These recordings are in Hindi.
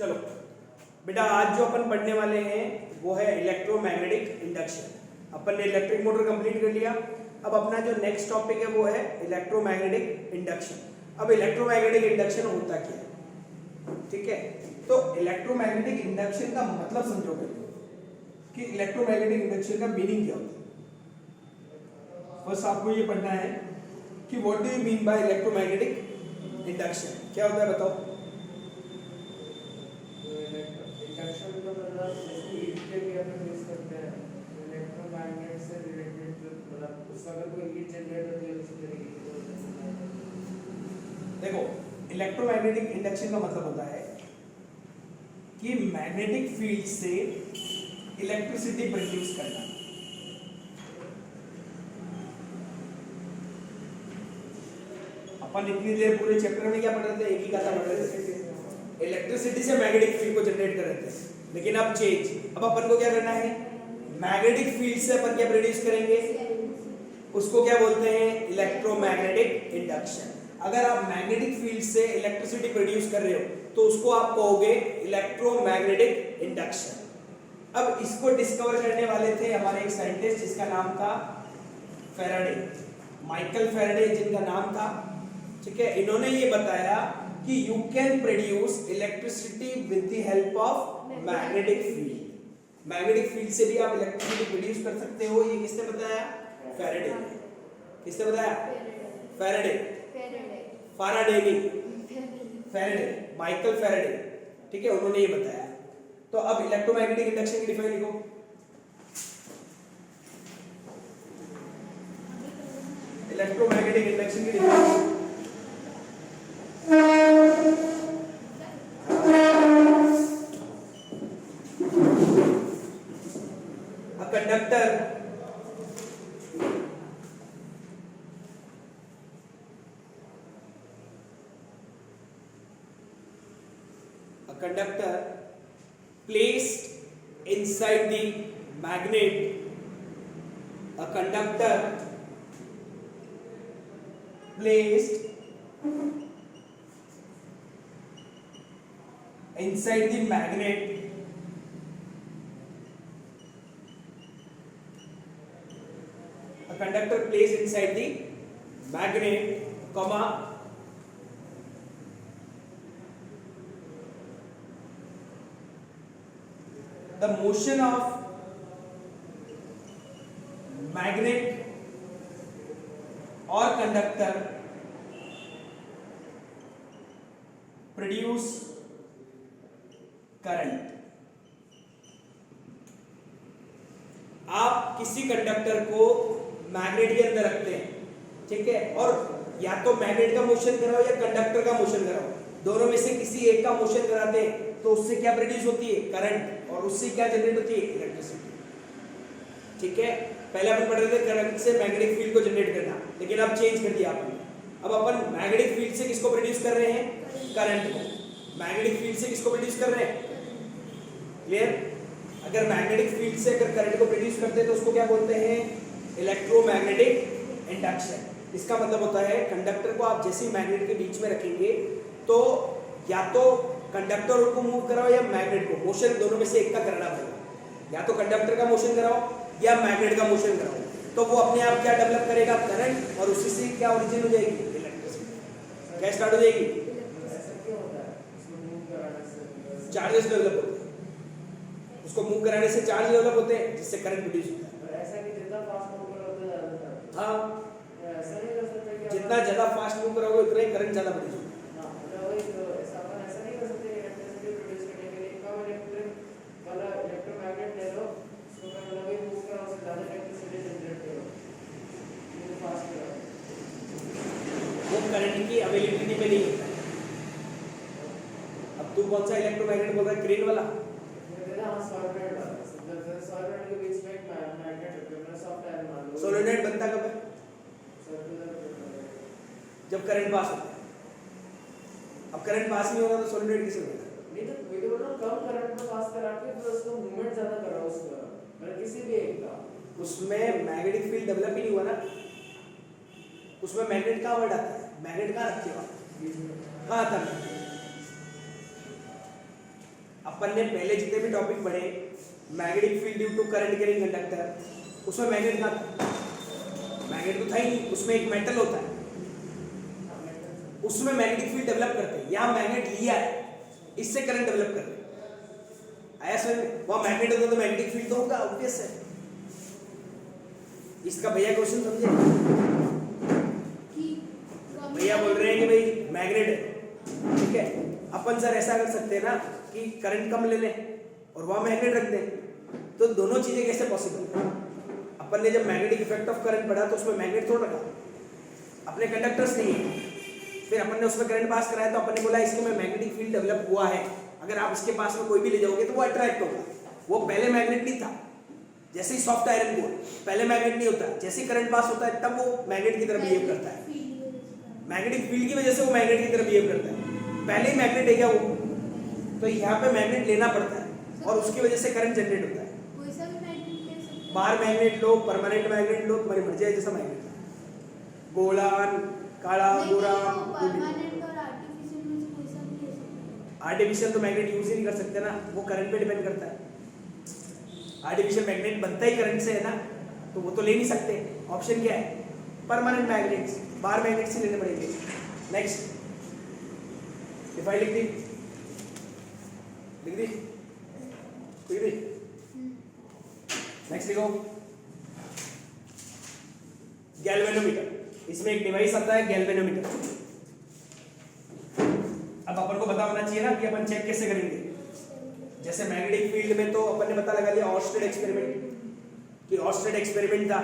चलो बेटा, आज जो अपन पढ़ने वाले हैं वो है इलेक्ट्रोमैग्नेटिक इंडक्शन। अपन ने इलेक्ट्रिक मोटर कंप्लीट कर लिया। अब अपना जो नेक्स्ट टॉपिक है वो है इलेक्ट्रोमैग्नेटिक इंडक्शन। अब इलेक्ट्रोमैग्नेटिक इंडक्शन होता क्या है, ठीक है? तो इलेक्ट्रोमैग्नेटिक इंडक्शन का मतलब समझोगे कि इलेक्ट्रोमैग्नेटिक इंडक्शन का मीनिंग क्या होता है। बस आपको ये पढ़ना है कि what do you mean by electromagnetic induction, क्या होता है बताओ। इंडक्शन का मतलब जैसे हीट के भी अपन यूज करते हैं, इलेक्ट्रोमैग्नेट से रिलेटेड मतलब उसका अगर कोई हीट जनरेट होती है उसी तरीके की। देखो, इलेक्ट्रोमैग्नेटिक इंडक्शन का मतलब होता है कि मैग्नेटिक फील्ड से इलेक्ट्रिसिटी प्रोड्यूस करना। अपन इतनी देर पूरे चैप्टर में क्या पढ़ रहे थे? एक ही कथा पढ़ रहे थे, इलेक्ट्रिसिटी से मैग्नेटिक फील्ड को जनरेट कर रहे थे। लेकिन अब चेंज, अब अपन को क्या करना है? मैग्नेटिक फील्ड से अपन क्या प्रोड्यूस करेंगे? उसको क्या बोलते हैं? Electromagnetic induction. अगर आप मैग्नेटिक फील्ड से इलेक्ट्रिसिटी प्रोड्यूस कर रहे हो तो उसको आप कहोगे इलेक्ट्रोमैग्नेटिक इंडक्शन। अब इसको डिस्कवर करने वाले थे हमारे एक साइंटिस्ट जिसका नाम था फैराडे, माइकल फैराडे जिनका नाम था, ठीक है? इन्होंने ये बताया कि you can produce electricity with the help of magnetic field. Magnetic field से भी आप इलेक्ट्रिसिटी प्रोड्यूस कर सकते हो। ये किसने बताया? फैराडे। किसने बताया? फैराडे। फैराडे नहीं, फैराडे, माइकल फैराडे, ठीक है? उन्होंने ये बताया। तो अब इलेक्ट्रोमैग्नेटिक इंडक्शन की डिफाइन लिखो। इलेक्ट्रोमैग्नेटिक इंडक्शन की define, conductor placed inside the magnet, a conductor placed inside the magnet, a conductor placed inside the magnet, comma, the motion of magnet or conductor produce current। आप किसी कंडक्टर को मैग्नेट के अंदर रखते हैं, ठीक है? और या तो मैग्नेट का मोशन कराओ या कंडक्टर का मोशन कराओ, दोनों में से किसी एक का मोशन कराते हैं तो उससे क्या प्रोड्यूस होती है? करंट। और उससे क्या जनरेट होती है? इलेक्ट्रिसिटी, ठीक है? पहले अपन पढ़ रहे थे करंट से मैग्नेटिक फील्ड को जनरेट करना, लेकिन अब चेंज कर दिया आपने। अब अपन मैग्नेटिक फील्ड से किसको प्रोड्यूस कर रहे हैं? करंट को। मैग्नेटिक फील्ड से किसको प्रोड्यूस कर रहे हैं? क्लियर? अगर मैग्नेटिक फील्ड से अगर करंट को प्रोड्यूस करते हैं तो उसको क्या बोलते हैं? Electromagnetic induction. इसका मतलब होता है कंडक्टर को आप जैसे ही मैग्नेट के बीच में रखेंगे तो या तो कंडक्टर को मूव कराओ या मैग्नेट को, मोशन दोनों में से एक का करना पड़ेगा। या तो कंडक्टर का मोशन कराओ या मैग्नेट का मोशन कराओ, तो वो अपने आप क्या डेवलप करेगा? करंट। और उसी से क्या ओरिजिन हो जाएगी? इलेक्ट्रिसिटी। क्या स्टार्ट हो जाएगी? चार्जेस डेवलप होते हैं, उसको मूव कराने से चार्ज डेवलप होते हैं जिससे करंट प्रोड्यूस होता है। ऐसा कि जितना फास्ट मूव करोगे ज्यादा, हाँ, ऐसा नहीं कर सकते कि जितना ज्यादा फास्ट मूव करोगे उतना ही करंट ज्यादा प्रोड्यूस होगा। ऐसा नहीं कर सकते इलेक्ट्रिसिटी प्रोड्यूस करने के लिए कम इलेक्ट्रिक वाला इलेक्ट्रोमैग्नेट ले लो, उसको मतलब वही मूव करो, उससे ज्यादा इलेक्ट्रिसिटी जनरेट करो, वो फास्ट करो, वो करंट की अवेलेबिलिटी में नहीं होता है। अब तू कौन सा इलेक्ट्रोमैग्नेट बोल रहा है? क्रेन वाला? सॉलिनॉइड के बीच में एक मैग्नेट होता है, सॉफ्ट आयरन मान लो। सोलेनॉइड बनता कब है? जब करंट पास होता है। अब करंट पास नहीं होगा तो सोलेनॉइड किसे होगा? नहीं तो वही तो बोल रहा हूं, कम करंट में पास करा के फिर उसको मूवमेंट ज्यादा कराओ उसका, मतलब किसी भी एक का। उसमें मैग्नेटिक फील्ड डेवलप ही नहीं हुआ ना। उसमें मैग्नेट का वर्ड आता है, मैग्नेट कहाँ रखे हो? कहाँ था? अपन ने पहले जितने भी टॉपिक पढ़े magnetic field due to current carrying conductor, उसमें मैग्नेट कहाँ था? मैग्नेट तो था ही नहीं, उसमें एक मेटल होता है, उसमें मैग्नेटिक फील्ड डेवलप करते हैं। यहाँ मैग्नेट लिया है, इससे करंट डेवलप कर रहे हैं। आया समझ में? वहाँ मैग्नेट होता तो मैग्नेटिक फील्ड तो होगा, ऑब्वियस है। इसका भैया क्वेश्चन समझे? भैया बोल रहे हैं कि भाई मैग्नेट है, ठीक है, अपन सर ऐसा कर सकते हैं ना कि करंट कम ले लें और वहाँ मैग्नेट रख दें, तो दोनों चीजें कैसे पॉसिबल है? अपन ने जब मैग्नेटिक इफेक्ट ऑफ करंट पढ़ा तो उसमें मैग्नेट थोड़ा रखा, अपने कंडक्टर्स नहीं है, फिर अपन ने उसमें करंट पास कराया तो अपन ने बोला इसके में मैग्नेटिक फील्ड डेवलप हुआ है, अगर आप इसके पास में कोई भी ले जाओगे तो वो अट्रैक्ट होगा। वो पहले मैग्नेट नहीं था, जैसे ही सॉफ्ट आयरन कोर पहले मैग्नेट नहीं होता, जैसे ही करंट पास होता है तब वो मैग्नेट की तरह बिहेव करता है, मैग्नेटिक फील्ड की वजह से वो मैग्नेट की तरह बिहेव करता है। पहले ही मैग्नेट है क्या वो? तो यहाँ पे मैग्नेट लेना पड़ता है और उसकी वजह से करंट जनरेट होता है। बार मैग्नेट लो, परमानेंट मैग्नेट लो, तुम्हारी मर्जी है, जैसा मैग्नेट है, गोलान, काला, गोरा, आर्टिफिशियल तो मैग्नेट यूज ही नहीं कर सकते ना, वो करंट पे डिपेंड करता है। आर्टिफिशियल मैग्नेट बनता ही करंट से है ना, तो वो तो ले नहीं सकते। ऑप्शन क्या है? परमानेंट मैग्नेट्स, बार मैग्नेट्स ही लेने पड़ेंगे। नेक्स्ट डिफाइन लिख दी, लिख दी, लिख दी। नेक्स्ट लिखो गैल्वेनोमीटर। इसमें एक डिवाइस आता है गैल्वेनोमीटर। अब अपन को पता होना चाहिए ना कि अपन चेक कैसे करेंगे। जैसे मैग्नेटिक फील्ड में तो अपन ने पता लगा लिया ऑर्स्टेड एक्सपेरिमेंट, कि ऑर्स्टेड एक्सपेरिमेंट था।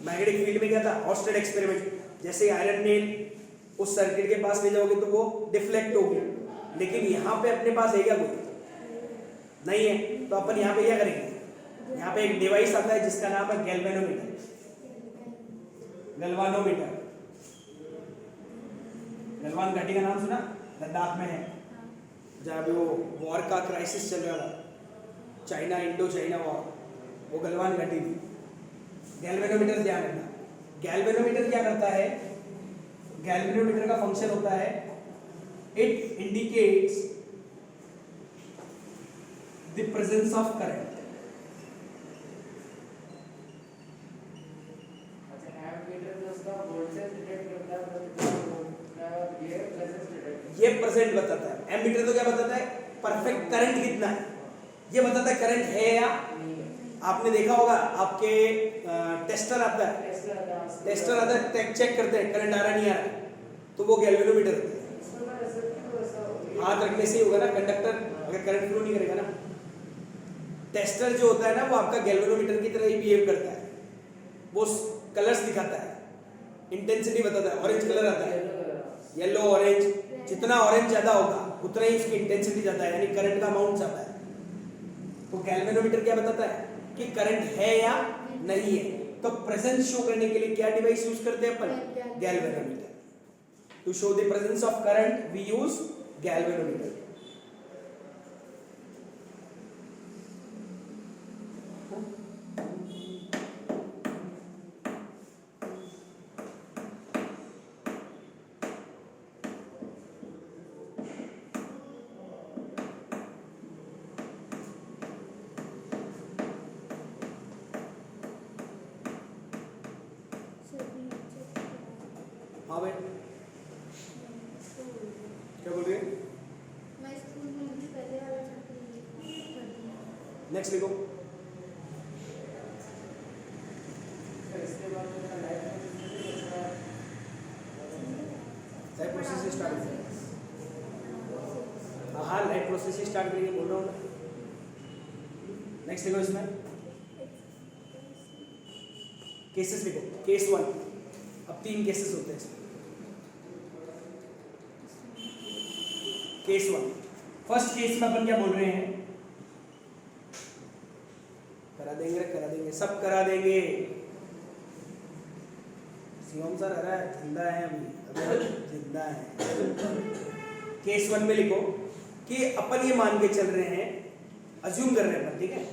मैग्नेटिक फील्ड में क्या था? Oersted experiment. जैसे आयरन नेल उस सर्किट के पास ले जाओगे तो वो डिफ्लेक्ट होगी, लेकिन यहाँ पे अपने पास है क्या? कोई नहीं है, तो अपन यहाँ पे क्या करेंगे? यहाँ पे एक डिवाइस आता है जिसका नाम है गैल्वेनोमीटर। गैल्वानोमीटर, गलवान घाटी का नाम सुना? लद्दाख में है, जहाँ पे वो वॉर का क्राइसिस चल रहा था, चाइना इंडो चाइना वॉर, वो गलवान घाटी थी। गैल्वेनोमीटर ध्यान रखना। गैल्वेनोमीटर क्या करता है? गैल्वेनोमीटर का फंक्शन होता है, it indicates the presence of current. ये प्रेजेंट बताता है। एमीटर तो क्या बताता है? परफेक्ट करंट कितना है, ये बताता है करंट है या आपने देखा होगा आपके टेस्टर आता है, टेस्टर आता है, चेक करते हैं करंट आ रहा नहीं आ रहा, तो वो गैल्वेनोमीटर होता है। हाथ रखने से ही होगा ना, कंडक्टर अगर करंट फ्लो नहीं करेगा ना। टेस्टर जो होता है ना वो आपका गैल्वेनोमीटर की तरह ही बिहेव करता है, वो कलर्स दिखाता है, इंटेंसिटी बताता है। ऑरेंज कलर आता है, येलो ऑरेंज, जितना ऑरेंज ज्यादा होगा उतना ही उसकी इंटेंसिटी ज्यादा है, यानी करंट का अमाउंट ज्यादा है। तो गैल्वेनोमीटर क्या बताता है कि करंट है या नहीं है। तो प्रेजेंस शो करने के लिए क्या डिवाइस यूज करते हैं अपन? Galvanometer. To show the presence of current we use galvanometer. हाँ भाई क्या बोल रही है? नेक्स्ट लिखो। लाइफ प्रोसेस स्टार्ट करेंगे। हाँ लाइफ प्रोसेस ही स्टार्ट करेंगे, बोल रहा हूँ ना। नेक्स्ट लिखो इसमें केसेस लिखो। केस 1, अब 3 केसेस होते हैं इसमें। केस 1, फर्स्ट केस में अपन क्या बोल रहे हैं? करा देंगे, करा देंगे, सब करा देंगे। शिवम सर अरे जिंदा है, अभी जिंदा है। केस 1 में लिखो कि अपन ये मान के चल रहे हैं, अज्यूम कर रहे हैं अपन, ठीक है,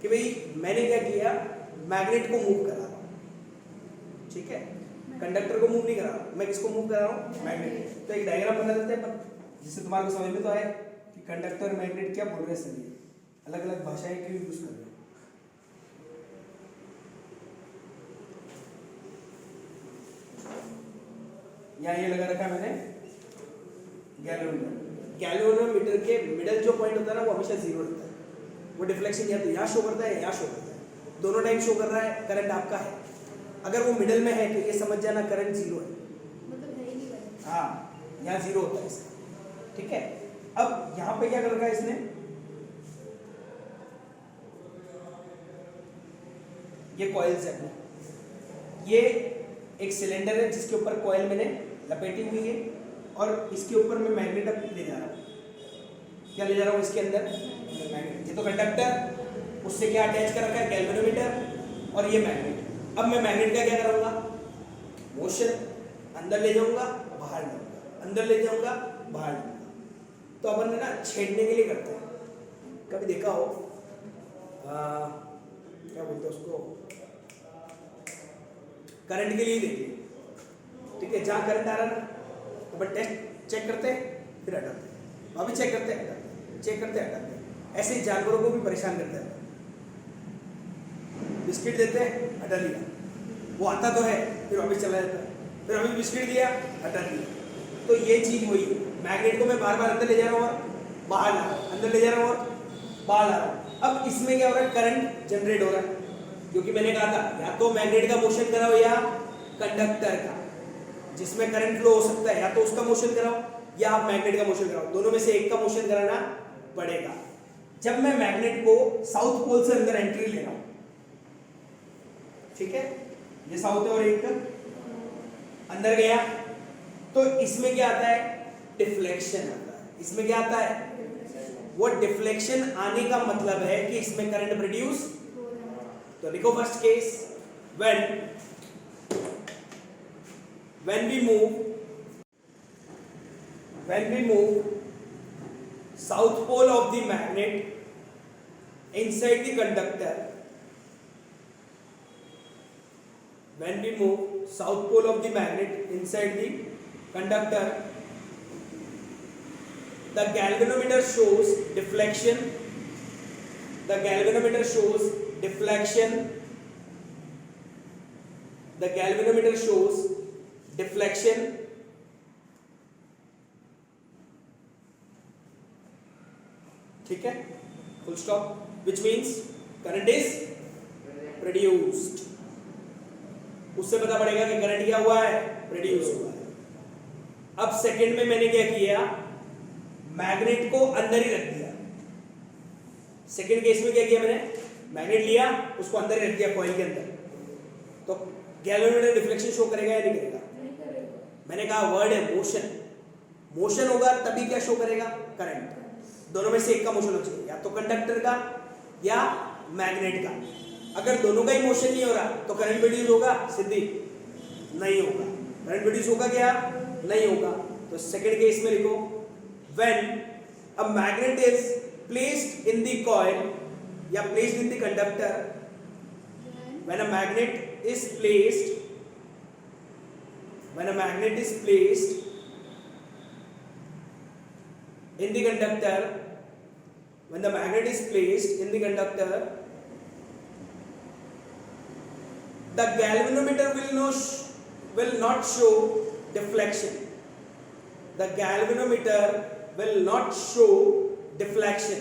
कि भाई मैंने क्या किया, मैग्नेट को मूव करा रहा हूं, ठीक है, कंडक्टर को मूव नहीं करा रहा, मैं किसको मूव करा रहा हूं? मैग्नेट। तो एक डायग्राम बना देते हैं अपन, जिससे तुम्हारे को समझ में तो आए कि कि कंडक्टर मैग्नेट क्या बोल रहे हैं सभी, अलग अलग भाषाएं क्यों यूज कर रहे हैं। यहाँ ये लगा रखा है मैंने गैल्वेनोमीटर। गैल्वेनोमीटर के मिडल जो पॉइंट होता है ना वो हमेशा जीरो रहता है। वो डिफ्लेक्शन या तो यहाँ शो करता है या शो करता है, दोनों टाइम शो कर रहा है, करंट आपका है। अगर वो मिडल में है तो ये समझ जाना करंट जीरो है, मतलब है ही नहीं करंट। हाँ यहाँ जीरो होता है इसका, ठीक है। अब यहाँ पे क्या कर रखा है इसने, ये कॉइल्स है अपनी, ये एक सिलेंडर है जिसके ऊपर कॉइल मैंने लपेटी हुई है और इसके ऊपर मैं मैग्नेट अब ले जा रहा हूँ। क्या ले जा रहा हूँ इसके अंदर, मैग्नेट। ये तो कंडक्टर, उससे क्या अटैच कर रखा है, गैल्वेनोमीटर और ये मैग्नेट। अब मैं मैग्नेट का क्या करूँगा, मोशन, अंदर ले जाऊंगा बाहर लाऊंगा, अंदर ले जाऊंगा बाहर लाऊंगा। तो अपन ना छेड़ने के लिए करते हैं, कभी देखा हो क्या बोलते हैं उसको, करंट के लिए देखिए, ठीक है। जहाँ करंट आ रहा है ना अपन टेस्ट चेक करते हैं फिर हटाते हैं, अभी चेक करते हैं हटाते हैं, चेक करते हैं हटाते हैं। ऐसे ही जानवरों को भी परेशान करते हैं। बिस्किट देते हैं, हटा लिया, वो आता तो है फिर वापस चला जाता है, फिर अभी बिस्किट दिया, हटा दिया। तो ये चीज वही है, मैग्नेट को मैं बार बार अंदर ले जा रहा हूँ और बाहर ला रहा हूँ, अंदर ले जा रहा हूँ और बाहर ला रहा हूँ। अब इसमें क्या हो रहा है, करंट जनरेट हो रहा है, क्योंकि मैंने कहा था या तो मैग्नेट का मोशन कराओ या कंडक्टर का, जिसमें करंट फ्लो हो सकता है, या तो उसका मोशन कराओ या आप मैग्नेट का मोशन कराओ, दोनों में से एक का मोशन कराना पड़ेगा। जब मैं मैग्नेट को साउथ पोल से अंदर एंट्री ले रहा हूं, ठीक है, ये साउथ है और एक अंदर गया, तो इसमें क्या आता है, डिफ्लेक्शन आता है। इसमें क्या आता है, वो डिफ्लेक्शन आने का मतलब है कि इसमें करंट प्रोड्यूस। तो लिखो first case, when we move south pole of the magnet inside the conductor, when we move south pole of the magnet inside the conductor, the galvanometer shows deflection, the galvanometer shows deflection, the galvanometer shows deflection, ठीक है, full stop, which means current is produced। उससे पता पड़ेगा कि करंट क्या हुआ है, प्रोड्यूस हुआ है। अब सेकंड में मैंने क्या किया, मैग्नेट को अंदर ही रख दिया। सेकंड केस में क्या किया मैंने, मैग्नेट लिया, उसको अंदर ही रख दिया कॉइल के अंदर। तो गैल्वेनोमीटर डिफ्लेक्शन शो करेगा या नहीं करेगा, मैंने कहा वर्ड है मोशन, मोशन होगा तभी क्या शो करेगा, करंट। दोनों में से एक का मोशन हो चाहिए, या तो कंडक्टर का या मैग्नेट का। अगर दोनों का ही मोशन नहीं हो रहा तो करंट प्रोड्यूस होगा, सिद्धि नहीं होगा। करंट प्रोड्यूस होगा क्या, नहीं होगा। तो सेकंड केस में लिखो, when a magnet is placed in the coil या placed in the conductor, when a magnet is placed, when a magnet is placed in the conductor, when the magnet is placed in the conductor, the galvanometer will not show deflection. The galvanometer will not show deflection.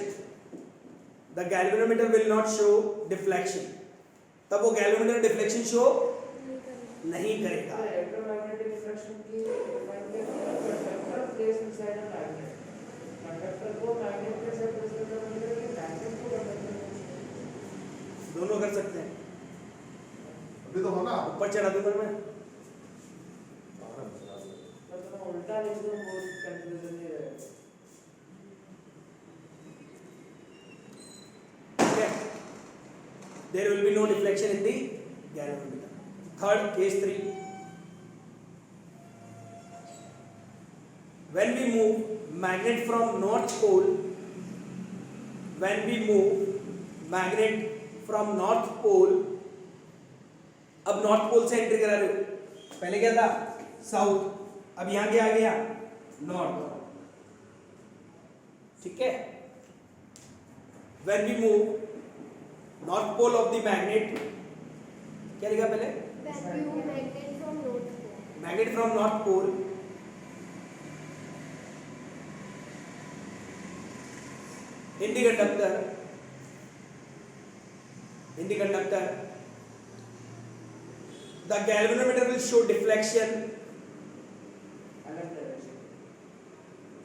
The galvanometer will not show deflection. तब वो galvanometer deflection show नहीं करेगा। इलेक्ट्रोमैग्नेटिक रिफ्लेक्शन की डिफाइन किया, conductor place inside a magnet, conductor को मैग्नेट के साथ प्लेस करना मतलब कि मैग्नेट को कंडक्टर, दोनों कर सकते हैं। अभी तो होना ऊपर चढ़ा दूंगा मैं, मतलब उल्टा लिख दो, बहुत कंफ्यूजन नहीं रहेगा। ठीक है, there will be no deflection in the galvanometer. Third, case 3, when we move magnet from north pole, when we move magnet from north pole, अब नॉर्थ पोल से एंट्री करा रहे हो, पहले क्या था साउथ, अब यहां क्या आ गया, नॉर्थ। ठीक है, when we move north pole of the magnet, क्या लिखा पहले, Vacuum magnet from North Pole. magnet from north pole in the conductor, the galvanometer will show deflection. अलग direction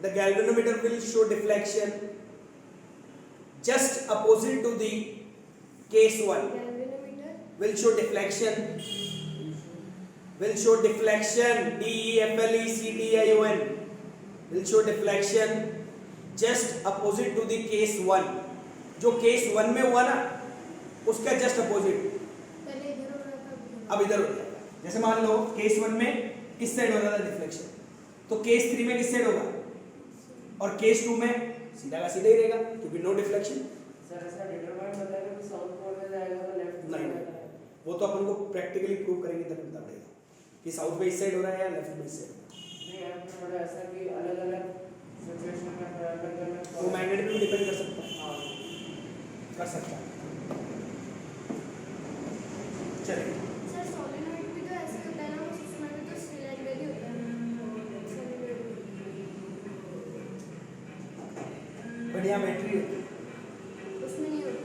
The galvanometer will show deflection just opposite to the case 1. Galvanometer. Will show deflection. Will show deflection. DEFLECTION. Will show deflection just opposite to the case 1. जो case 1 में हुआ ना, उसका just opposite. पहले इधर हो रहा था, अब इधर हो जाएगा. जैसे मान लो केस 1 में किस साइड हो रहा था डिफ्लेक्शन, तो केस 3 में किस साइड होगा, और केस 2 में सीधा का सीधा ही रहेगा क्योंकि नो डिफ्लेक्शन. सर ऐसा डिटरमाइन बताएगा कि साउथ पोल में जाएगा तो लेफ्ट नहीं, वो तो अपन को प्रैक्टिकली प्रूव करेंगे तब पता पड़ेगा कि साउथ में इस साइड हो रहा है या लेफ्ट में इस साइड. नहीं आपने बोला ऐसा कि अलग अलग सिचुएशन में अलग अलग वो मैग्नेट पे डिपेंड कर सकता है, हाँ कर सकता है. चलिए, सर सोलेनॉइड भी तो ऐसे होता है ना, उसमें भी तो सिलेंडर ही होता है. सोलेनॉइड बट यहाँ बैटरी होती है, उसमें नहीं होता.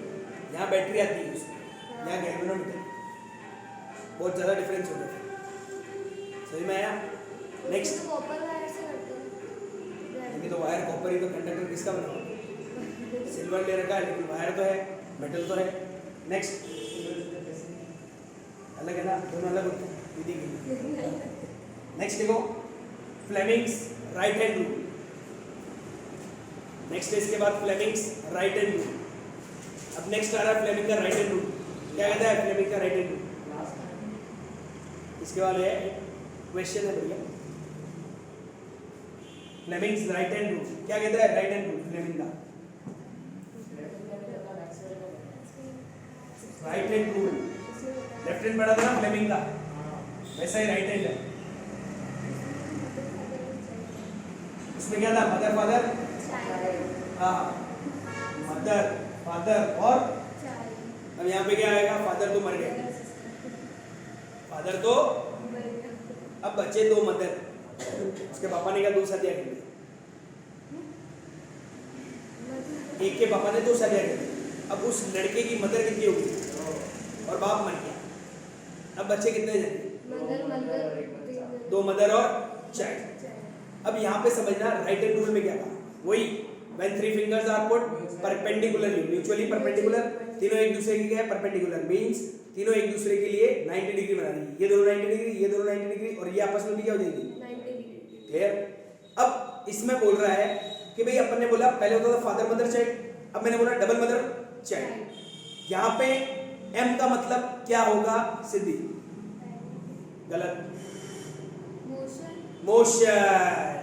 यहाँ बैटरी आती है उसमें, यहाँ गैल्वेनोमीटर, बहुत ज़्यादा डिफरेंस हो गया. समझ में आया. नेक्स्ट, उसमें तो कॉपर वायर से करते हैं. अभी तो वायर कॉपर ही, तो कंडक्टर किसका बना हुआ, सिल्वर ले रखा है लेकिन वायर तो है, मेटल तो है. नेक्स्ट, अलग है ना, दोनों अलग होते हैं विधि के लिए. नेक्स्ट देखो, Fleming's right hand rule. Next इसके बाद फ्लेमिंग्स राइट हैंड रूल. अब नेक्स्ट आ रहा है फ्लेमिंग का राइट हैंड रूल. क्या कहता है फ्लेमिंग का राइट हैंड रूल? इसके बाद है क्वेश्चन है भैया, फ्लेमिंग्स राइट हैंड रूल क्या कहता है? राइट हैंड रूल फ्लेमिंग का right hand rule. Left hand पढ़ा था ना फ्लेमिंग का, वैसा ही राइट हैंड है. उसमें क्या था? मदर फादर, हाँ मदर फादर और अब यहाँ पे क्या आएगा? फादर तो मर गए, फादर तो, अब बच्चे दो मदर, उसके पापा ने क्या दो शादियां कर दी, एक के पापा ने दो शादियां कर दी. अब उस लड़के की मदर कितनी होगी और बाप मर गया, अब बच्चे कितने जाएंगे? दो मदर और चाइल्ड. अब यहाँ पे समझना राइट हैंड रूल में क्या था, वही when three fingers are put perpendicularly, mutually perpendicular, तीनों एक दूसरे के क्या है? perpendicular means तीनों एक दूसरे के लिए 90 डिग्री बना देंगे. ये दोनों 90 डिग्री, ये दोनों 90 डिग्री और ये आपस में भी क्या हो जाएगी? 90 डिग्री. क्लियर? अब इसमें बोल रहा है कि भाई अपन ने बोला पहले होता था फादर मदर चाइल्ड, अब मैंने बोला डबल मदर चाइल्ड. यहाँ पे M का मतलब क्या होगा सिद्धि? गलत. मोशन,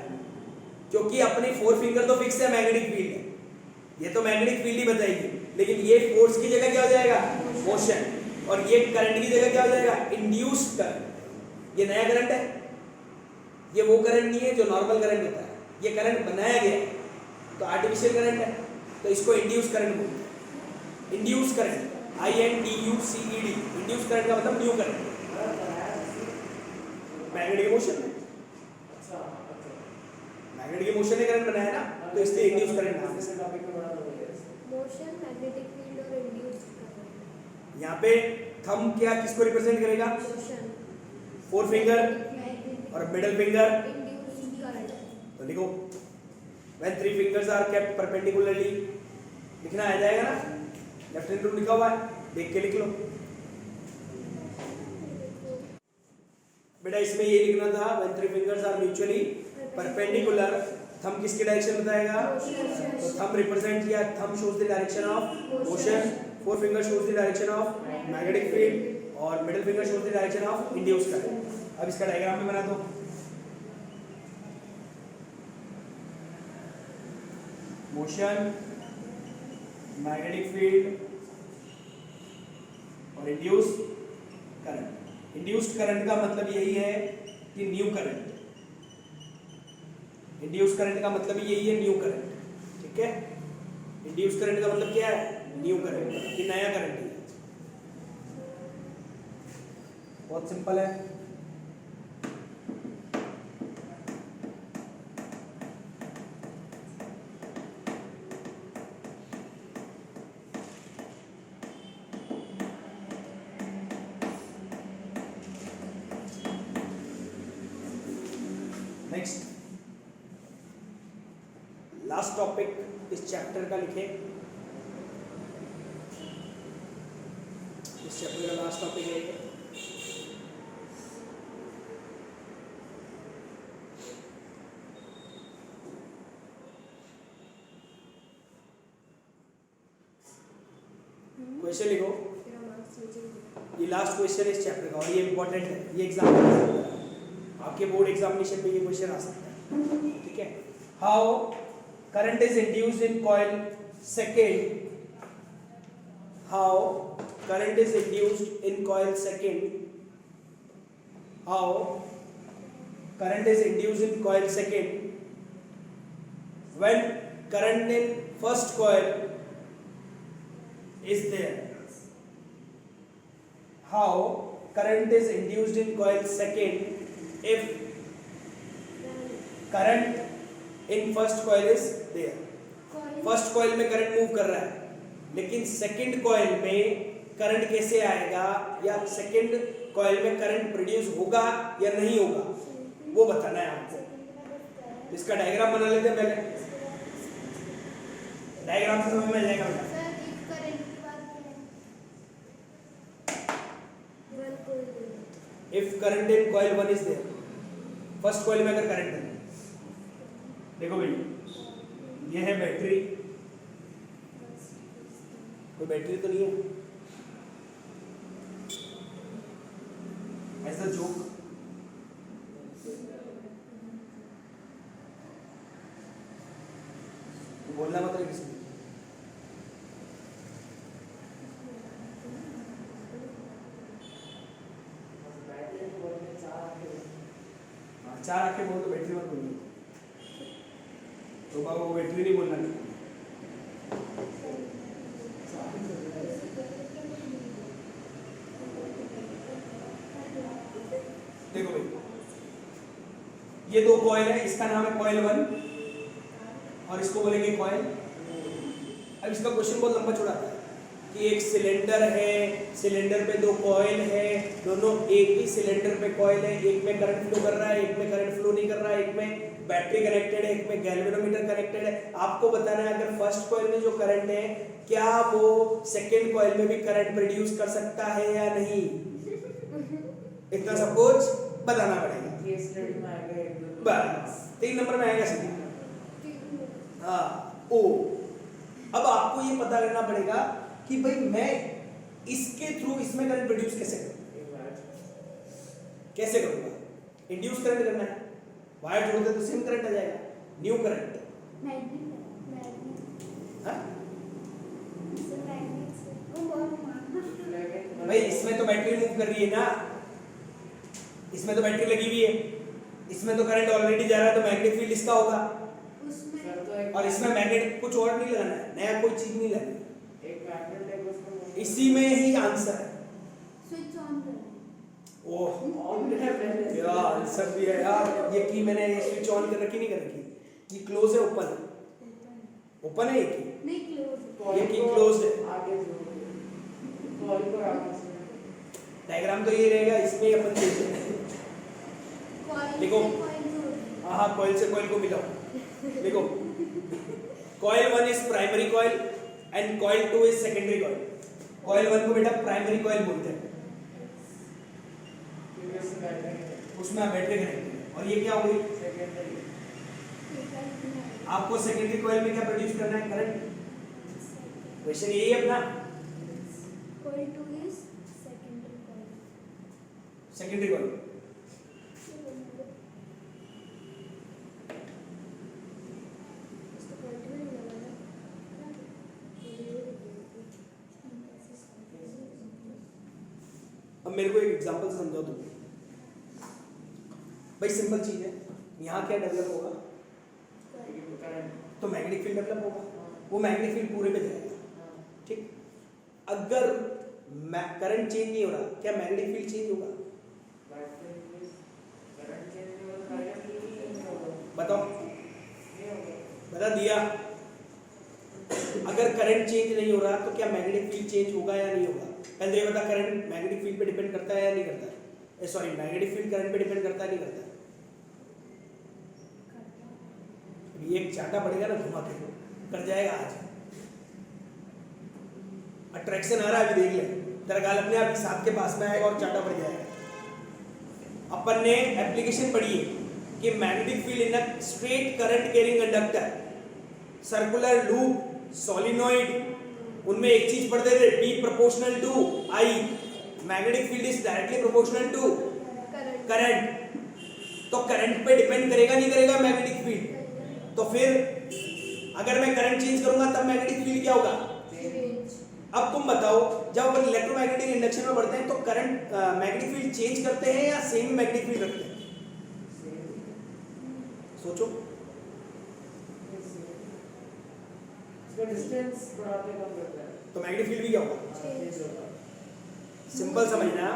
क्योंकि अपनी फोर फिंगर तो फिक्स है, मैग्नेटिक फील्ड है, ये तो मैग्नेटिक फील्ड ही बताएगी, लेकिन ये फोर्स की जगह क्या हो जाएगा? मोशन. और ये करंट की जगह क्या हो जाएगा? Induced current. ये नया करंट है, ये वो करंट नहीं है जो नॉर्मल करंट होता है, ये करंट बनाया गया है तो आर्टिफिशियल करंट है, तो इसको इंड्यूस करंट बोलते हैं. Induce current INDUCED, induce current का मतलब न्यू करंट, मैग्नेटिक मोशन है, मैग्नेटिक मोशन ने करंट बनाया ना, तो इसलिए इंड्यूस करंट नाम है. टॉपिक में बड़ा हो गया मोशन, मैग्नेटिक फील्ड और इंड्यूस्ड करंट. यहाँ पे थंब क्या किसको रिप्रेजेंट करेगा? मोशन, फोर फिंगर और मिडल फिंगर. Induced current. तो लिखो when three fingers are kept perpendicularly, लिखना आ जाएगा ना, लेफ्ट हैंड रूल लिखा हुआ है, देख के लिख लो बेटा. इसमें ये लिखना था when three fingers are mutually perpendicular, thumb किसकी डायरेक्शन बताएगा? तो थंब रिप्रेजेंट किया, thumb shows the direction of motion, four finger shows the direction of magnetic field और middle finger shows the direction of induce current. अब इसका डायग्राम में बना दो. मोशन, मैग्नेटिक फील्ड और इंड्यूस करंट. इंड्यूस्ड करंट का मतलब यही है कि न्यू करंट, इंड्यूस करंट का मतलब यही है न्यू करंट. ठीक ठीक है। इंड्यूस करंट का मतलब क्या है? न्यू करंट कि नया करंट है। बहुत सिंपल है। नेक्स्ट लास्ट टॉपिक इस चैप्टर का लिखे। इस चैप्टर का लास्ट टॉपिक है क्वेश्चन लिखो। ये लास्ट क्वेश्चन है इस चैप्टर का और ये इंपॉर्टेंट है, ये एग्जाम में आ सकता है, आपके बोर्ड एग्जामिनेशन में ये क्वेश्चन आ सकता है। ठीक है। How current is induced in coil second, how current is induced in coil second, how current is induced in coil second when current in first coil is there. How current is induced in coil second if current in first coil is there. First coil में करंट मूव कर रहा है, लेकिन सेकंड कॉइल में करंट कैसे आएगा या सेकंड कॉइल में करंट प्रोड्यूस होगा या नहीं होगा वो बताना है आपको। इसका डायग्राम बना लेते हैं पहले, डायग्राम से समझ में आ जाएगा बेटा। If current in coil 1 is there, first coil में अगर करंट है, देखो भाई ये है बैटरी, कोई बैटरी तो नहीं है, ऐसा जोक बोलना मतलब किसी चार आके बोल तो बैटरी मत बोलिए, तो बाबा वो बैटरी नहीं बोलना। देखो भाई ये दो कॉइल है, इसका नाम है कॉइल 1 और इसको बोलेंगे कॉइल। अब इसका क्वेश्चन बहुत लंबा चौड़ा है कि एक सिलेंडर है, सिलेंडर पे दो कॉइल है, दोनों एक ही सिलेंडर पे कॉइल है, एक में करंट फ्लो कर रहा है, एक में करंट फ्लो नहीं कर रहा है, एक में बैटरी कनेक्टेड है, एक में गैल्वेनोमीटर कनेक्टेड है। आपको बताना है अगर फर्स्ट कॉइल में जो करंट है क्या वो सेकेंड कॉइल में भी करंट प्रोड्यूस कर सकता है या नहीं, इतना सब कुछ बताना पड़ेगा। बस 3 नंबर में आएगा सीधा। हाँ ओ, अब आपको ये पता करना पड़ेगा कि भाई मैं इसके थ्रू इसमें करंट प्रोड्यूस कैसे करूंगा, कैसे करूंगा। इंड्यूस करंट करना है, वायर जोड़ते तो सेम करंट आ जाएगा, न्यू करंट। भाई इसमें तो बैटरी मूव कर रही है ना, इसमें तो बैटरी लगी हुई है, इसमें तो करंट ऑलरेडी जा रहा है, तो मैग्नेटिक फील्ड इसका होगा, और इसमें मैग्नेट कुछ और नहीं लगाना है, नया कोई चीज नहीं लगाना, इसी में ही आंसर है। स्विच ऑन करें। ऑन है पहले क्या आंसर भी है यार, ये की मैंने स्विच ऑन कर रखी नहीं कर रखी, ये क्लोज है ओपन है, ओपन है ये की नहीं क्लोज, ये की क्लोज है। आगे जो कॉल पर आगे डायग्राम तो ये रहेगा, इसमें अपन देखेंगे। देखो हाँ कॉइल से कॉइल को मिलाओ। देखो coil 1 is primary coil and coil 2 is secondary coil. Coil 1 को बेटा प्राइमरी कॉइल बोलते हैं, उसमें बैटरी कनेक्टेड है, और ये क्या हो गई सेकेंडरी। आपको सेकेंडरी कॉइल में क्या प्रोड्यूस करना है, करंट। क्वेश्चन यही है अपना, coil 2 is secondary coil. Secondary coil. अब मेरे को एक एग्जांपल से समझाओ तुम। भाई सिंपल चीज है, यहाँ क्या डेवलप होगा, करंट तो मैग्नेट मैग्नेटिक फील्ड डेवलप होगा, वो मैग्नेटिक फील्ड पूरे पे जाएगा। ठीक, अगर करंट चेंज नहीं हो रहा, क्या मैग्नेटिक फील्ड चेंज होगा? बताओ, बता दिया। अगर करंट चेंज नहीं हो रहा तो क्या मैग्नेटिक फील्ड चेंज होगा या नहीं होगा? पहले ये बता, करंट मैग्नेटिक फील्ड पे डिपेंड करता है या नहीं करता है? सॉरी, मैग्नेटिक फील्ड करंट पे डिपेंड करता है नहीं करता है? ये एक चाटा पड़ेगा ना घुमा के, कर जाएगा आज। अट्रैक्शन आ रहा है, अभी देख ले, तेरा गाल अपने आप हिसाब के पास में आएगा और चाटा पड़ जाएगा। अपन ने एप्लीकेशन पढ़ी है कि magnetic field in a straight current carrying conductor, circular loop, solenoid, उनमें एक चीज पढ़ते थे, B proportional to I, magnetic field is directly proportional to current. तो करंट पे डिपेंड करेगा नहीं करेगा मैग्नेटिक फील्ड? तो फिर अगर मैं करंट चेंज करूंगा तब मैग्नेटिक फील्ड क्या होगा? अब तुम बताओ, जब अपन इलेक्ट्रोमैग्नेटिक इंडक्शन में पढ़ते हैं तो करंट मैग्नेटिक फील्ड चेंज करते हैं या सेम मैग्नेटिक फील्ड रखते हैं? सोचो। डिस्टेंस बढ़ाते कम करता है तो मैग्नेटिक फील्ड भी क्या होगा? चेंज होता है। सिंपल समझना,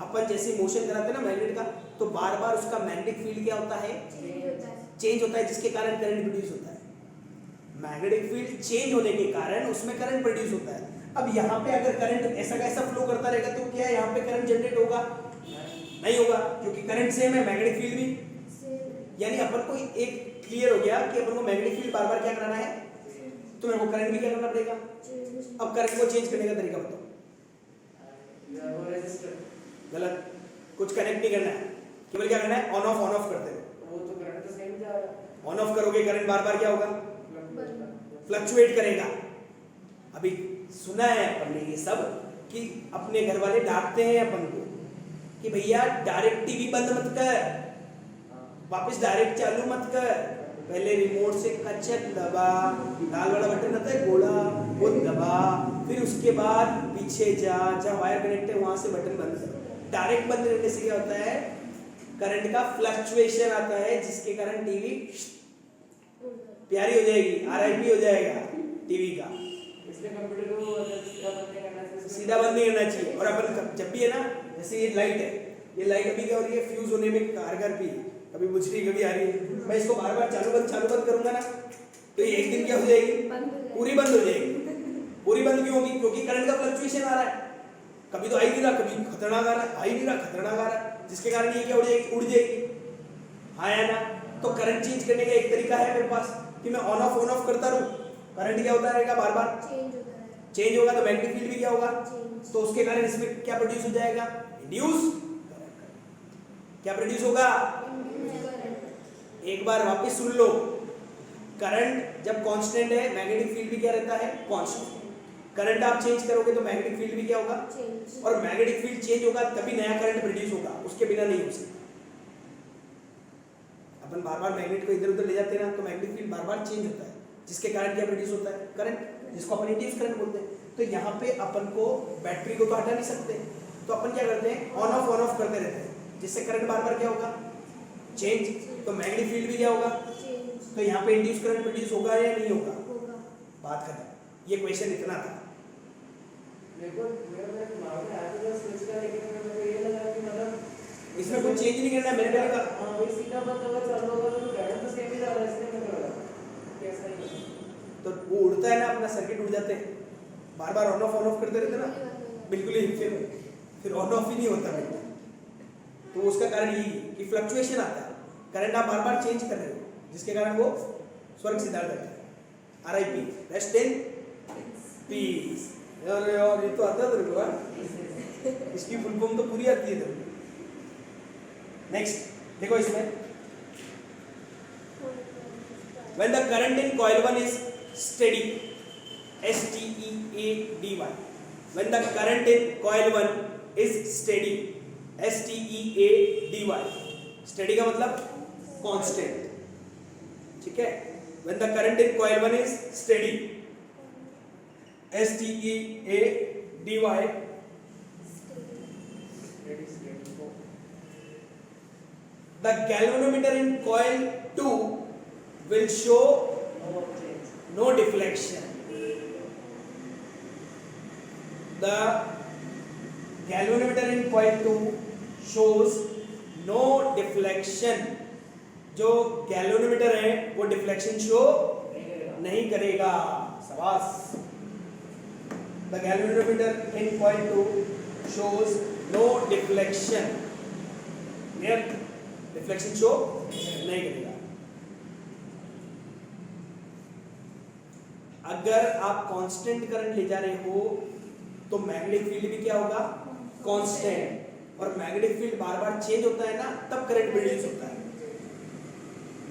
अपन जैसे मोशन कराते हैं ना मैग्नेट का, तो बार बार उसका मैग्नेटिक फील्ड क्या होता है? चेंज होता है, जिसके कारण करंट प्रोड्यूस होता है। मैग्नेटिक फील्ड चेंज होने के कारण उसमें करंट प्रोड्यूस होता है। अब यहाँ पे अगर करंट ऐसा कैसा फ्लो करता रहेगा तो क्या यहाँ पे करंट जनरेट होगा? नहीं होगा, क्योंकि करंट सेम है, मैग्नेटिक फील्ड भी। यानी अपन को एक क्लियर हो गया कि अपन को मैग्नेटिक फील्ड बार बार क्या कराना है, तो मेरे को करंट भी क्या करना पड़ेगा। अब करंट को चेंज करने का तरीका बताओ। गलत, कुछ कनेक्ट नहीं करना है, केवल क्या करना है, ऑन ऑफ करते रहो। वो तो करंट तो सेम जा रहा है। ऑन ऑफ करोगे करंट बार बार क्या होगा? फ्लक्चुएट करेगा। अभी सुना है अपन ने ये सब कि अपने घर वाले डांटते हैं अपन को कि भैया डायरेक्ट टीवी बंद मत कर, वापस डायरेक्ट चालू मत कर, पहले रिमोट से कचक दबा, लाल वाला बटन रहता है गोला, वो दबा, फिर उसके बाद पीछे जा, जहाँ वायर कनेक्ट है वहां से बटन बंद कर। डायरेक्ट बंद करने से क्या होता है, करंट का फ्लक्चुएशन आता है, जिसके कारण टीवी प्यारी हो जाएगी, RIP हो जाएगा टीवी का। इसलिए कंप्यूटर को सीधा बंद नहीं करना चाहिए। और अपन जब भी है ना, जैसे ये लाइट है, ये लाइट अभी क्या हो रही है, फ्यूज होने में कारगर भी, कभी बुझ रही कभी आ रही है। मैं इसको बार बार चालू बंद करूंगा ना, तो ये एक दिन क्या हो जाएगी, पूरी बंद हो जाएगी। पूरी बंद क्यों होगी? क्योंकि करंट का फ्लक्चुएशन आ रहा है, कभी तो आ ही नहीं रहा, कभी खतरनाक आ रहा है, आ ही नहीं रहा, खतरनाक आ रहा है, जिसके कारण ये क्या हो जाएगी, उड़ जाएगी। हाँ या ना? तो करंट चेंज करने का एक तरीका है मेरे पास कि मैं ऑन ऑफ करता रहूं, करंट क्या होता रहेगा, बार बार चेंज होगा, तो मैग्नेटिक फील्ड भी क्या होगा, तो उसके कारण इसमें क्या प्रोड्यूस हो जाएगा, इंड्यूस। क्या प्रोड्यूस होगा? एक बार वापस सुन लो, करंट जब कांस्टेंट है, मैग्नेटिक फील्ड भी क्या रहता है, कांस्टेंट। करंट आप चेंज करोगे तो मैग्नेटिक फील्ड भी क्या होगा, और मैग्नेटिक फील्ड चेंज होगा तभी नया करंट प्रोड्यूस होगा, उसके बिना नहीं हो सकता। अपन बार बार मैग्नेट को इधर उधर ले जाते हैं ना, तो मैग्नेटिक फील्ड बार बार चेंज होता है, जिसके कारण क्या प्रोड्यूस होता है, करंट, जिसको अपन इंड्यूस करंट बोलते हैं। तो यहाँ पे अपन को बैटरी को तो हटा नहीं सकते, तो अपन क्या करते हैं, ऑन ऑफ करते रहते हैं, जिससे करंट बार बार क्या होगा, चेंज। तो मैग्नेटिक फील्ड भी क्या होगा, तो यहाँ पे इंड्यूस करंट प्रोड्यूस होगा या नहीं होगा, बात खत्म। ये क्वेश्चन इतना था। इसमें कुछ चेंज नहीं करना है, मैंने कहा सीधा बंद होगा, चालू होगा, तो करंट तो सेम ही जा रहा है, इसलिए मैं लगा कैसा ही। तो वो उड़ता है ना, अपना सर्किट उड़ जाते हैं, बार बार ऑन ऑफ करते रहते ना, बिल्कुल ही फिर ऑन ऑफ ही नहीं होता बिल्कुल। तो उसका कारण यही कि फ्लक्चुएशन आता है, करंट आप बार बार चेंज कर रहे हो, जिसके कारण वो स्वर्ग सिद्धार्थ करता है। RIP, rest in peace. यार ये तो आता है तेरे को, इसकी फुल फॉर्म तो पूरी आती है तेरे को। नेक्स्ट देखो इसमें, when the current in coil 1 is steady, STEADY, when the current in coil 1 is steady, STEADY, steady का मतलब constant, ठीक है। when the current in coil 1 is steady, STEADY, the galvanometer in coil 2 will show no deflection. The galvanometer in coil 2 shows no deflection. जो गैल्वेनोमीटर है वो डिफ्लेक्शन शो नहीं करेगा. शाबाश. The galvanometer in coil 2 shows no deflection. Clear? Deflection show नहीं करेगा. अगर आप कांस्टेंट करंट ले जा रहे हो तो मैग्नेटिक फील्ड भी क्या होगा? कांस्टेंट. और मैग्नेटिक फील्ड बार बार चेंज होता है ना, तब करंट प्रोड्यूस होता है.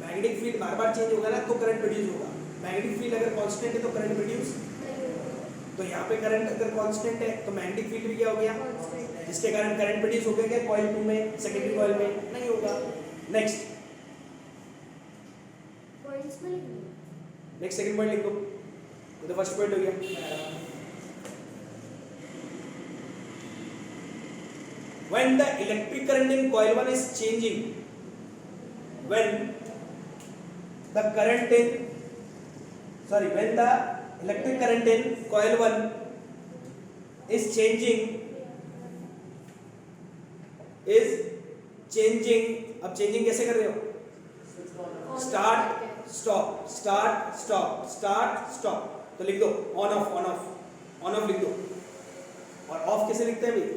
मैग्नेटिक फील्ड बार बार चेंज होगा ना तो करंट प्रोड्यूस होगा. मैग्नेटिक फील्ड अगर कांस्टेंट है तो करंट प्रोड्यूस. तो यहाँ पे करंट अगर कांस्टेंट है तो मैग्नेटिक फील्ड भी क्या हो गया? जिसके कारण करंट प्रोड्यूस हो गया. क्या कॉइल 2 में, सेकेंडरी कॉइल में नहीं होगा. नेक्स्ट पॉइंट्स में लिखना. नेक्स्ट सेकंड पॉइंट लिख दो. तो फर्स्ट पॉइंट हो गया. When the electric current in coil 1 is changing, when the electric current in coil 1 is changing, अब चेंजिंग कैसे कर रहे हो? Start stop, start stop, start stop. तो लिख दो on off, on off, on off लिख दो. और ऑफ कैसे लिखते हैं भाई?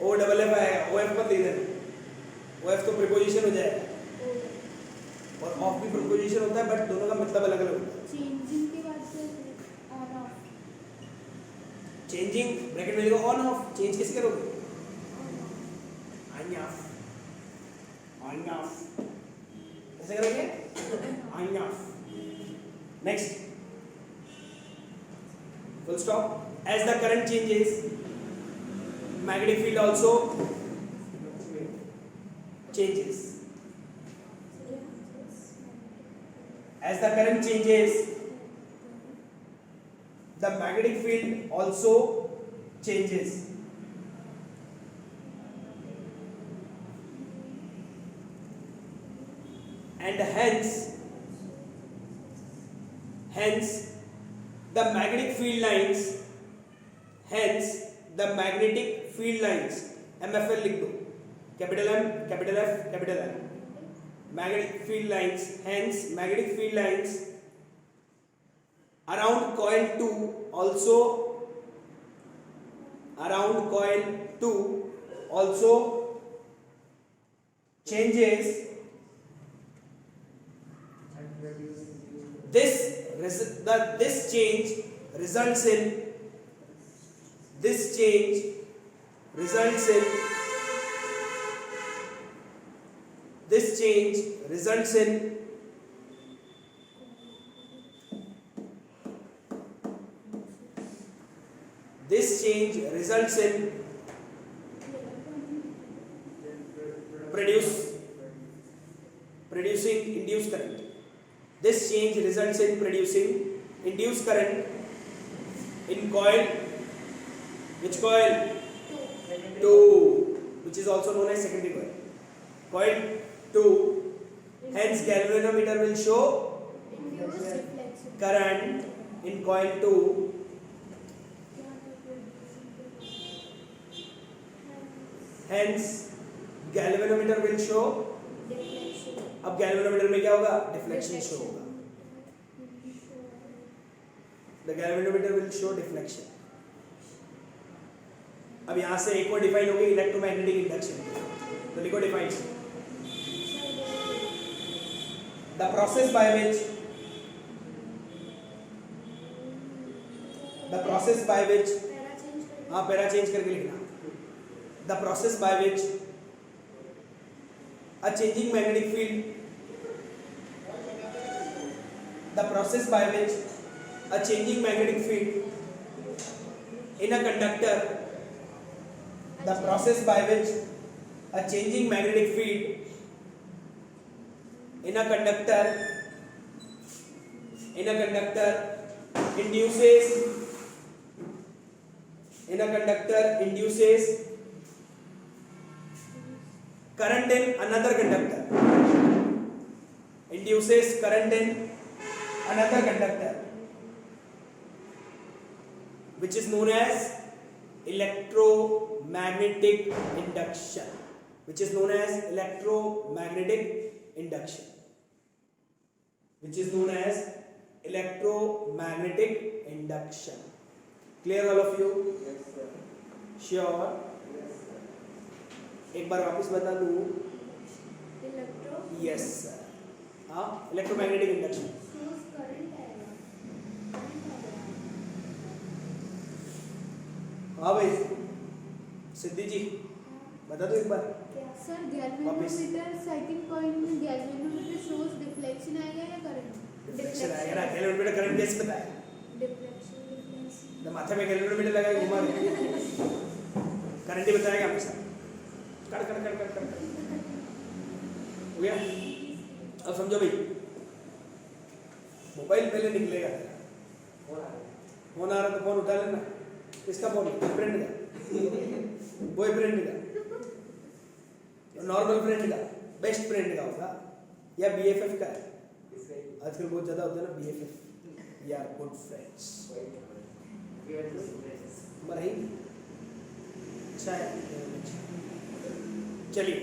ओ डबल एफ आएगा. ओ एफ मत लिख देना. ओ एफ तो प्रीपोजिशन हो जाएगा और ऑफ भी प्रीपोजिशन होता है, बट दोनों का मतलब अलग अलग होता है. चेंजिंग के बाद से ऑन ऑफ. चेंजिंग ब्रैकेट में लिखो ऑन ऑफ. चेंज कैसे करोगे? ऑन ऑफ, ऑन ऑफ कैसे करोगे? On off. Next full stop. As the current changes, magnetic field also changes. As the current changes, the magnetic field also changes. And hence the magnetic field lines, MFL लिख दो. Capital M, capital F, capital L. Magnetic field lines, hence magnetic field lines around coil 2 also changes. This change results in producing induced current. This change results in producing induced current in coil, which coil? 2, which is also known as secondary coil. Coil 2. Hence galvanometer will show Induced reflection. current in coil 2. Hence galvanometer will show. Deflection. अब galvanometer में क्या होगा? Deflection show होगा. The galvanometer will show deflection. अब यहाँ से एक और डिफाइन होगी इलेक्ट्रोमैग्नेटिक इंडक्शन. तो लिखो define. The process by which हाँ पैरा चेंज करके लिखना. The process by which a changing magnetic field in a conductor, the process by which a changing magnetic field in a conductor induces current in another conductor. Induces current in another conductor which is known as electromagnetic induction, which is known as electromagnetic induction, which is known as electromagnetic induction. Clear all of you? Yes, sir. Sure? Yes, sir. एक बार वापस बता दूं. Electro Yes sir. हाँ, electromagnetic induction. सोर्स करंट आएगा हाँ भाई सिद्धि जी बता दो एक बार. सर वापस. गैल्वेनोमीटर सेकंड कॉइल में गैल्वेनोमीटर शोज डिफ्लेक्शन आएगा या करंट डिफ्लेक्शन आएगा ना. गैल्वेनोमीटर करंट कैसे बताया? डिफ्लेक्शन तो माथे में गैल्वेनोमीटर लगा के घुमा रहे करंट ही बताएगा हमेशा. कर कर कर कर कर हो गया. अब समझो भाई मोबाइल पहले निकलेगा तेरा. कौन आ रहा है? फोन आ रहा तो फोन उठा लेना. किसका फोन? फ्रेंड का, बॉयफ्रेंड का, नॉर्मल फ्रेंड का, बेस्ट फ्रेंड का होगा या बीएफएफ का है. किसका? आजकल बहुत ज्यादा होता है ना बीएफएफ या good friends. We are just friends. बराई अच्छा है. चलिए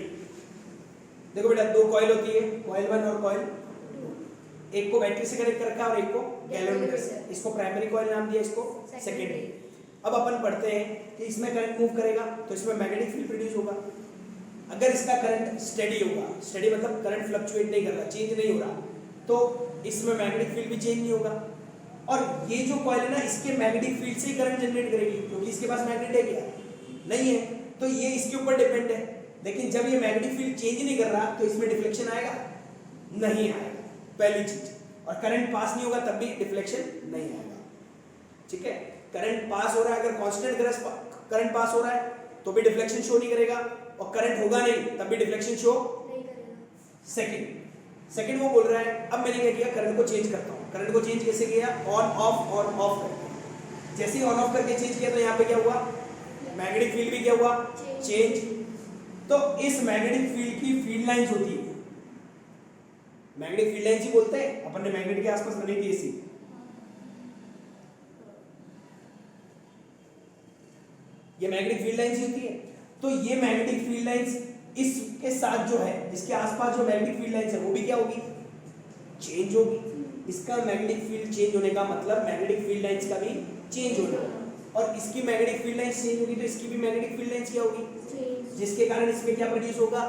देखो बेटा दो कॉइल होती है, कॉइल 1 और कॉइल 2. एक को बैटरी से कनेक्ट कर रखा है और एक को गैल्वेनोमीटर से. इसको प्राइमरी कॉइल नाम दिया, इसको सेकेंडरी. अब अपन पढ़ते हैं कि इसमें करंट मूव करेगा तो इसमें मैग्नेटिक फील्ड प्रोड्यूस होगा. अगर इसका करंट स्टेडी होगा, स्टेडी मतलब करंट फ्लक्चुएट नहीं कर रहा, चेंज नहीं हो रहा, तो इसमें मैग्नेटिक फील्ड भी चेंज नहीं होगा. और ये जो कॉइल है ना इसके मैग्नेटिक फील्ड से ही करंट जनरेट करेगी क्योंकि इसके पास मैग्नेट है क्या? नहीं है. तो ये इसके ऊपर डिपेंड है. लेकिन जब ये मैग्नेटिक फील्ड चेंज नहीं कर रहा तो इसमें डिफ्लेक्शन आएगा? नहीं आएगा. पहली चीज. और करंट पास नहीं होगा तब भी डिफ्लेक्शन नहीं आएगा. ठीक है. करंट पास हो रहा है, अगर कांस्टेंट करंट पास हो रहा है तो भी डिफ्लेक्शन शो नहीं करेगा, और करंट होगा नहीं तब भी डिफ्लेक्शन शो नहीं करेगा. सेकंड वो बोल रहा है. अब मैंने क्या किया, करंट को चेंज करता हूं. करंट को चेंज कैसे किया? ऑन ऑफ करके. जैसे ही ऑन ऑफ करके चेंज किया तो यहाँ पे क्या हुआ? मैग्नेटिक फील्ड भी क्या हुआ? चेंज. तो इस मैग्नेटिक फील्ड की फील्ड लाइंस होती है, मैग्नेटिक फील्ड लाइंस ही बोलते हैं. अपन ने मैग्नेट के आसपास बनी थी ऐसी. ये मैग्नेटिक फील्ड लाइंस ही होती है. तो ये मैग्नेटिक फील्ड लाइंस इसके साथ जो है, इसके आसपास जो मैग्नेटिक फील्ड लाइंस है वो भी क्या होगी? चेंज होगी. इसका मैग्नेटिक फील्ड चेंज होने का मतलब मैग्नेटिक फील्ड लाइंस का भी चेंज होना. और इसकी मैग्नेटिक फील्ड लाइंस चेंज होगी तो इसकी भी मैग्नेटिक फील्ड लाइंस क्या होगी? जिसके कारण इसमें क्या प्रोड्यूस होगा?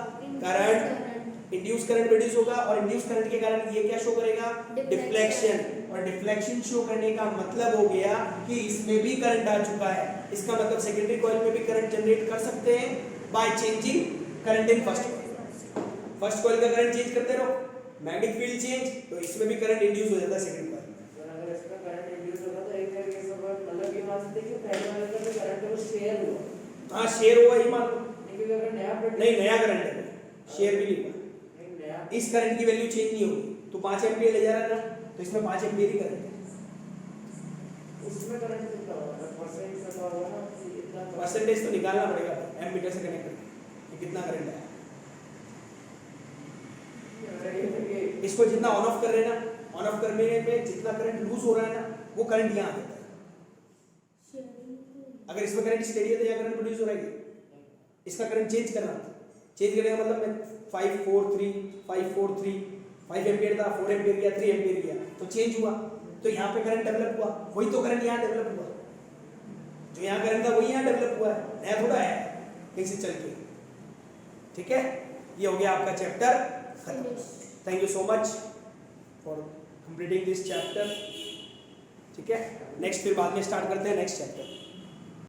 करंट. इंड्यूस करंट प्रोड्यूस होगा और इंड्यूस करंट के कारण ये क्या शो करेगा? डिफ्लेक्शन. और डिफ्लेक्शन शो करने का मतलब हो गया कि इसमें भी करंट आ चुका है. इसका मतलब सेकेंडरी कॉइल में भी करंट जनरेट कर सकते हैं by changing current in first coil. First coil का करंट चेंज करते रहो, मैग्नेटिक फील्ड चेंज, तो इसमें भी करंट इंड्यूस हो जाता है सेकंड कॉइल में. अगर इसका करंट इंड्यूस होगा तो एक तरीके से मतलब ये मान सकते हैं कि पहले वाले का जो करंट है वो शेयर हुआ. हाँ शेयर हुआ ही मान लो. लेकिन अगर नया नहीं नया करंट है, शेयर भी नहीं हुआ. नया इस करंट की वैल्यू चेंज नहीं होगी. तो 5 एम्पीयर ले जा रहा है ना, तो इसमें 5 एम्पीयर ही करंट है. उसमें करंट कितना होगा? परसेंट का होगा ना इतना. परसेंटेज तो निकालना पड़ेगा एमीटर से कनेक्ट करके कि कितना करंट है. इसको जितना ऑन ऑफ कर रहे हैं ना, ऑन ऑफ करने में जितना करंट लूज हो रहा है ना वो करंट यहाँ आ जाता है. अगर इसमें करंट स्टेडी है तो यहाँ करंट प्रोड्यूस हो रहा है. इसका करंट चेंज करना, चेंज करने का मतलब मैं 5 4 3 एम्पीयर था 4 एम्पीयर किया 3 एम्पीयर किया तो चेंज हुआ. तो यहाँ पे करंट डेवलप हुआ. वही तो करंट यहाँ डेवलप हुआ. जो यहाँ करंट था वही यहाँ डेवलप हुआ है, नया थोड़ा है कहीं से चल के. ठीक है. ये हो गया आपका चैप्टर खत्म. Thank you so much for completing this chapter. ठीक है. नेक्स्ट फिर बाद में स्टार्ट करते हैं नेक्स्ट चैप्टर.